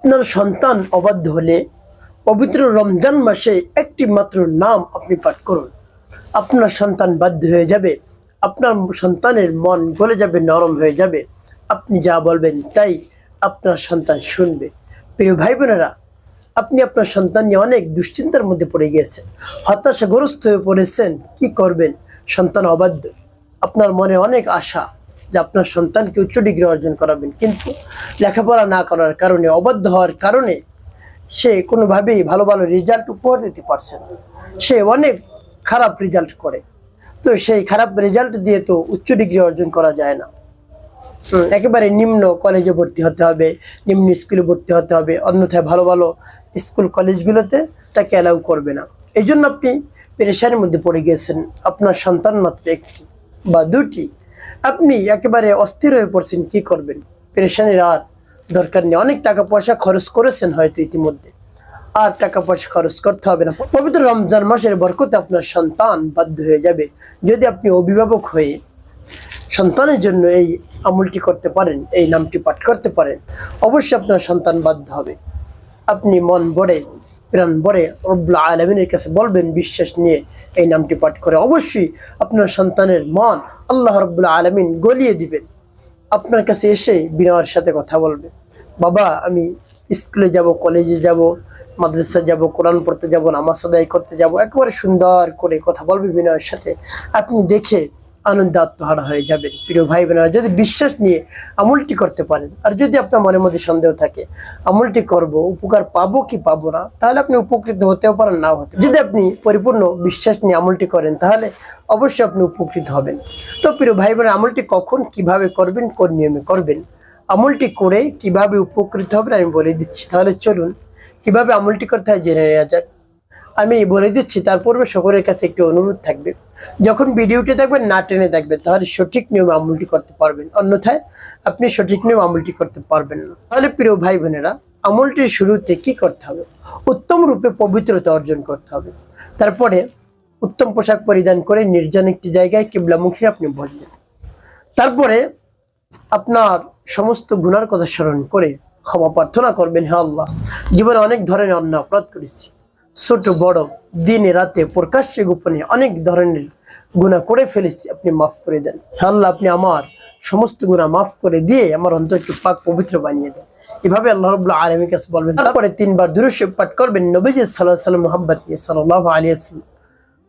আপনার সন্তান অবাধ্য হলে পবিত্র রমজান মাসে একটি মাত্র নাম আপনি পাঠ করুন। আপনার সন্তান বাধ্য হয়ে যাবে, আপনার সন্তানের মন গলে যাবে, নরম হয়ে যাবে। আপনি যা বলবেন তাই আপনার সন্তান শুনবে। প্রিয় ভাই বোনেরা, আপনি আপনার সন্তান নিয়ে অনেক দুশ্চিন্তার মধ্যে পড়ে গিয়েছেন, হতাশাগ্রস্ত হয়ে পড়েছেন। কি করবেন? সন্তান অবাধ্য। আপনার মনে অনেক আশা যে আপনার সন্তানকে উচ্চ ডিগ্রি অর্জন করাবেন, কিন্তু লেখাপড়া না করার কারণে, অবাধ্য হওয়ার কারণে সে কোনোভাবেই ভালো ভালো রেজাল্ট উপহার দিতে পারছে না। সে অনেক খারাপ রেজাল্ট করে। তো সেই খারাপ রেজাল্ট দিয়ে তো উচ্চ ডিগ্রি অর্জন করা যায় না। একেবারে নিম্ন কলেজে ভর্তি হতে হবে, নিম্ন স্কুলে ভর্তি হতে হবে, অন্যথায় ভালো ভালো স্কুল কলেজগুলোতে তাকে অ্যালাউ করবে না। এই জন্য আপনি পেরেশানির মধ্যে পড়ে গিয়েছেন। আপনার সন্তান মাত্র একটি বা দুটি, আপনি একেবারে অস্থির হয়ে পড়ছেন। কি করবেন? পেরেশানির আর দরকার নেই। অনেক টাকা পয়সা খরচ করেছেন হয়তো ইতিমধ্যে, আর টাকা পয়সা খরচ করতে হবে না। পবিত্র রমজান মাসের বরকতে আপনার সন্তান বাধ্য হয়ে যাবে। যদি আপনি অভিভাবক হয়ে সন্তানের জন্য এই আমলটি করতে পারেন, এই নামটি পাঠ করতে পারেন, অবশ্যই আপনার সন্তান বাধ্য হবে। আপনি মন ভরে, প্রাণ ভরে রব্বুল আলামিনের কাছে বলবেন, বিশ্বাস নিয়ে এই নামটি পাঠ করে অবশ্যই আপনার সন্তানের মন আল্লাহ রব্বুল আলামিন গলিয়ে দিবেন। আপনার কাছে এসে বিনয়ের সাথে কথা বলবে, বাবা আমি স্কুলে যাব, কলেজে যাব, মাদ্রাসা যাব, কোরআন পড়তে যাব, নামাজ আদায় করতে যাব, একেবারে সুন্দর করে কথা বলবে বিনয়ের সাথে। আপনি দেখে আনন্দ আত্মহারা হয়ে যাবেন। প্রিয় ভাই বোনেরা, যদি বিশ্বাস নিয়ে আমলটি করতে পারেন, আর যদি আপনার মনের মধ্যে সন্দেহ থাকে আমলটি করব, উপকার পাবো কি পাবো না, তাহলে আপনি উপকৃত হতেও পারেন, নাও হতে। যদি আপনি পরিপূর্ণ বিশ্বাস নিয়ে আমলটি করেন, তাহলে অবশ্যই আপনি উপকৃত হবেন। তো প্রিয় ভাই বোনেরা, আমলটি কখন কিভাবে করবেন, কোন নিয়মে করবেন, আমলটি করে কিভাবে উপকৃত হবেন আমি বলে দিচ্ছি। তাহলে চলুন কিভাবে আমলটি করতে হয় জেনে নেওয়া যাক। আমি বলে দিচ্ছি, তার পূর্বে সকলের কাছে একটি অনুরোধ থাকবে, যখন ভিডিওটি দেখবেন না টেনে দেখবেন, তাহলে সঠিক নিয়মে আমলটি করতে পারবেন, অন্যথায় আপনি সঠিক নিয়মে আমলটি করতে পারবেন না। তাহলে প্রিয় ভাই বোনেরা, আমলটির শুরুতে কি করতে হবে? উত্তম রূপে পবিত্রতা অর্জন করতে হবে। তারপরে উত্তম পোশাক পরিধান করে নির্জন একটি জায়গায় কিবলামুখী আপনি বসবেন। তারপরে আপনার সমস্ত গুনার কথা স্মরণ করে ক্ষমা প্রার্থনা করবেন, হে আল্লাহ, জীবনে অনেক ধরনের অন্যায় অপরাধ করেছি, ছোট বড়, দিনে রাতে, প্রকাশ্যে গোপনে অনেক ধরনের গুনাহ করে ফেলেছি, আপনি মাফ করে দেন। হে আল্লাহ, আপনি আমার সমস্ত গুনাহ মাফ করে দিয়ে আমার অন্তরকে পাক পবিত্র বানিয়ে দেন। এভাবে আল্লাহ রাব্বুল আলামিনের কাছে বলবেন। তারপরে 3 বার দুরূদ শরীফ পাঠ করবেন নবীজি সাল্লাল্লাহু আলাইহি ওয়াসাল্লাম মুহাব্বত নিয়ে, সাল্লাল্লাহু আলাইহি ওয়াসাল্লাম,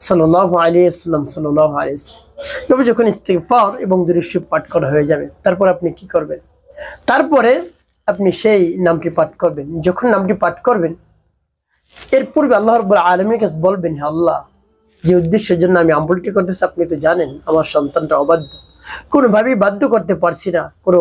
সাল্লাল্লাহু আলাইহি ওয়াসাল্লাম, সাল্লাল্লাহু আলাইহি ওয়াসাল্লাম। তবে যখন ইস্তিগফার এবং দুরূদ শরীফ পাঠ করা হয়ে যাবে, তারপর আপনি কি করবেন? তারপরে আপনি সেই নামটি পাঠ করবেন। যখন নামটি পাঠ করবেন, এর পূর্বে আল্লাহ রাব্বুল আলামিনের কাছে বলবেন, হে আল্লাহ, যে উদ্দেশ্যের জন্য আমি আমলটি করতেছি আপনি তো জানেন, আমার সন্তানটা অবাধ্য, কোনোভাবেই বাধ্য করতে পারছি না, কোনো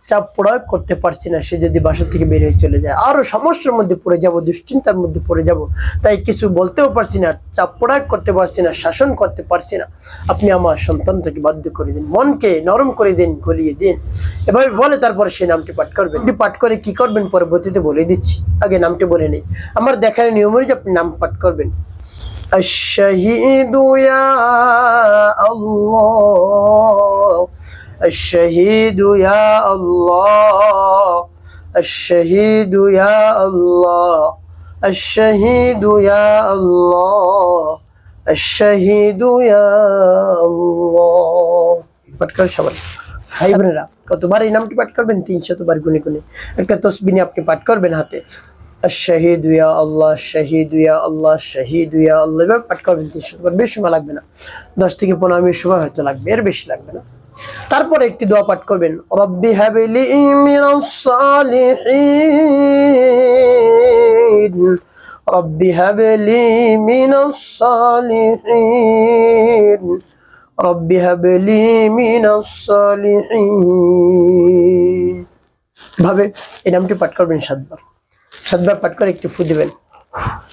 চাপ প্রয়োগ করতে পারছি না। সে যদি বাসা থেকে বের হয়ে চলে যায়, আরো সমস্যার মধ্যে পড়ে যাব, দুশ্চিন্তার মধ্যে পড়ে যাব। তাই কিছু বলতেও পারছি না, চাপ প্রয়োগ করতে পারছি না, শাসন করতে পারছি না। আপনি আমার সন্তানটাকে বাধ্য করে দিন, মনকে নরম করে দিন, গলিয়ে দিন। এভাবে বলে তারপরে সেই নামটি পাঠ করবেন। পাঠ করে কি করবেন পরবর্তীতে বলে দিচ্ছি, আগে নামটি বলে নেই। আমার দেখার নিয়ম অনুযায়ী আপনি নাম পাঠ করবেন। الشهيد يا الله، الشهيد يا الله، الشهيد يا الله، الشهيد يا الله، الشهيد يا الله। পাঠ করে সবাই ভাই বোনেরা, কতবার এই নামটি পাঠ করবেন? 300 বার গুনে গুনে। একটা তসবিহ নিয়ে আপনি পাঠ করবেন হাতে, الشهيد يا الله، الشهيد يا الله، الشهيد يا الله। এভাবে পাঠ করবেন 300 বার। বেশি সময় লাগবে না, 10 থেকে 15 মিনিট সময় হয়তো লাগবে, এর বেশি লাগবে না। তারপরে একটি দোয়া পাঠ করবেন, রব্বি হাবলি মিনাস সালিহিন, রব্বি হাবলি মিনাস সালিহিন, রব্বি হাবলি মিনাস সালিহিন। ভাবে এই নামটি পাঠ করবেন 7 বার। 7 বার পাঠ করে একটু ফু দিবেন।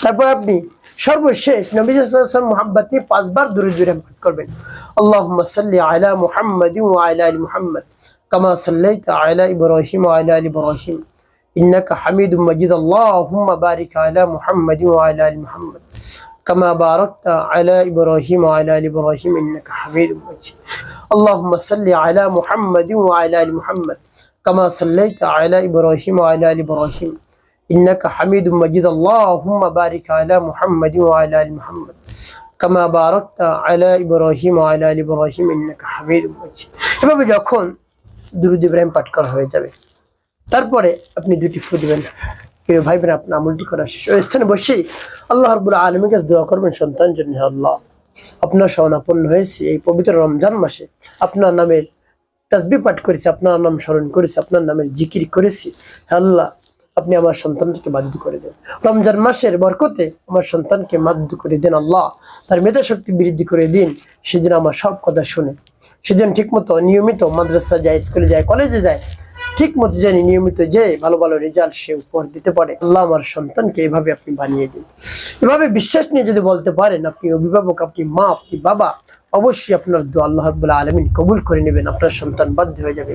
তারপর আপনি সর্বশেষ নবী সাল্লাল্লাহু আলাইহি ওয়াসাল্লাম মুহাব্বত নিয়ে 5 বার দুরূদ শরীফ পাঠ করবেন। আল্লাহুম্মা সাল্লি আলা মুহাম্মাদিন ওয়া আলা আলি মুহাম্মাদ কামা সাল্লাইতা আলা ইব্রাহিম ওয়া আলা আলি ইব্রাহিম ইন্নাকা হামিদুম মাজিদ। আল্লাহুম্মা বারিক আলা মুহাম্মাদিন ওয়া আলা আলি মুহাম্মাদ কামা বারাকতা আলা ইব্রাহিম ওয়া আলা আলি ইব্রাহিম ইন্নাকা হামিদুম মাজিদ। আল্লাহুম্মা সাল্লি আলা মুহাম্মাদিন ওয়া আলা আলি মুহাম্মাদ কামা সাল্লাইতা আলা ইব্রাহিম ওয়া আলা আলি ইব্রাহিম ইন্নাকা হামিদুম মাজিদ। আল্লাহুম্মা বারিক আলা মুহাম্মাদিন ওয়া আলা আলি মুহাম্মাদ কামা বারাকতা আলা ইব্রাহিম ওয়া আলা আলি ইব্রাহিম ইন্নাকা হামিদুম মাজিদ। এভাবে যখন দুরূদ ইব্রাহিম পাঠ করা হয়ে যাবে, তারপরে আপনি দুটি ফু দিবেন। প্রিয় ভাই বোন, আপনার আমলটি করা শেষ ওই স্থানে বসেই আল্লাহ রাব্বুল আলামিনের কাছে দোয়া করবেন সন্তানের জন্য। আল্লাহ, আপনার শরণাপন্ন হয়েছি এই পবিত্র রমজান মাসে, আপনার নামের তাসবিহ পাঠ করেছি, আপনার নাম স্মরণ করেছি, আপনার নামের জিকির করেছি। আল্লাহ, আপনি আমার সন্তানকে বাধ্য করে দেন। রমজান মাসের বরকতে আমার সন্তানকে বাধ্য করে দেন। আল্লাহ, তার মেধা শক্তি বৃদ্ধি করে দিন, সেদিন আমার সব কথা শুনে, সেদিন ঠিকমতো নিয়মিত মাদ্রাসা যায়, স্কুলে যায়, কলেজে যায়, ঠিক মতো জানি নিয়মিত যে ভালো ভালো রেজাল্ট সে উপহার দিতে পারে। আল্লাহ, আমার সন্তানকে এভাবে আপনি বানিয়ে দিন। এভাবে বিশ্বাস নিয়ে যদি বলতে পারেন, আপনি অভিভাবক, আপনি মা, আপনি বাবা, অবশ্যই আপনার দোয়া আল্লাহ রাব্বুল আলামিন কবুল করে নেবেন। আপনার সন্তান বাধ্য হয়ে যাবে।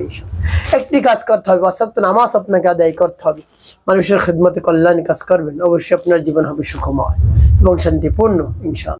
একটি কাজ করতে হবে, পাঁচ ওয়াক্ত নামাজ আপনাকে আদায় করতে হবে, মানুষের খিদমতে কল্যাণ কাজ করবেন, অবশ্যই আপনার জীবন হবে সুখময় এবং শান্তিপূর্ণ ইনশাআল্লাহ।